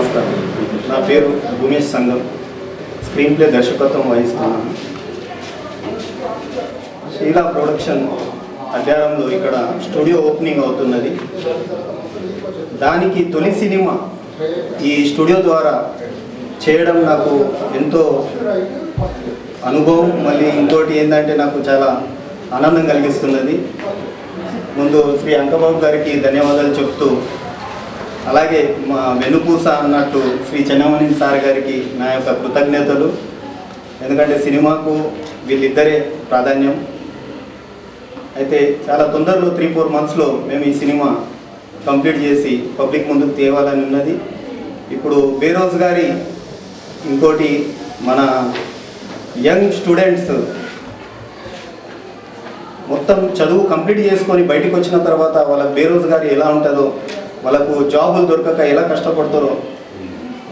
నమస్కారం. నా పేరు భూమేష్ సంగం. స్క్రీన్ ప్లే దర్శకత్వం వహిస్తున్నాను. శీలా ప్రొడక్షన్ అడ్డారంలో ఇక్కడ స్టూడియో ఓపెనింగ్ అవుతున్నది. దానికి తొలి సినిమా ఈ స్టూడియో ద్వారా చేయడం నాకు ఎంతో అనుభవం. మళ్ళీ ఇంకోటి ఏంటంటే నాకు చాలా ఆనందం కలిగిస్తున్నది. ముందు శ్రీ అంకబాబు గారికి ధన్యవాదాలు చెప్తూ, అలాగే మా వెనుపూస అన్నట్టు శ్రీ చెన్నమణి సార్ గారికి నా యొక్క కృతజ్ఞతలు. ఎందుకంటే సినిమాకు వీళ్ళిద్దరే ప్రాధాన్యం. అయితే చాలా తొందరలో 3-4 మంత్స్లో మేము ఈ సినిమా కంప్లీట్ చేసి పబ్లిక్ ముందుకు తేవాలని ఉన్నది. ఇప్పుడు బేరోజ్గారీ, ఇంకోటి మన యంగ్ స్టూడెంట్స్ మొత్తం చదువు కంప్లీట్ చేసుకొని బయటకు వచ్చిన తర్వాత వాళ్ళ బేరోజ్గారీ ఎలా ఉంటుందో, వాళ్ళకు జాబులు దొరకక ఎలా కష్టపడతారో,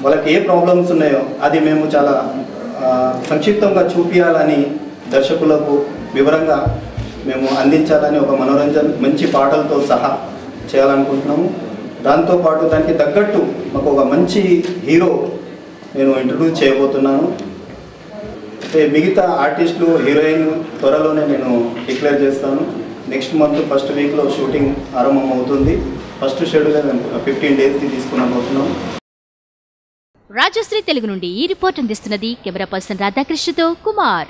వాళ్ళకి ఏ ప్రాబ్లమ్స్ ఉన్నాయో అది మేము చాలా సంక్షిప్తంగా చూపించాలని, దర్శకులకు వివరంగా మేము అందించాలని ఒక మనోరంజన్ మంచి పాటలతో సహా చేయాలనుకుంటున్నాము. దాంతోపాటు దానికి తగ్గట్టు మాకు ఒక మంచి హీరో నేను ఇంట్రడ్యూస్ చేయబోతున్నాను. అయితే మిగతా ఆర్టిస్టులు, హీరోయిన్ త్వరలోనే నేను డిక్లేర్ చేస్తాను. నెక్స్ట్ మంత్ ఫస్ట్ వీక్లో షూటింగ్ ఆరంభం అవుతుంది. ఫస్ట్ షెడ్యూల్ 15 డేస్కి తీసుకున్నాం. రాజశ్రీ తెలుగు నుండి ఈ రిపోర్ట్ అందిస్తున్నది కెమెరా పర్సన్ రాధాకృష్ణతో కుమార్.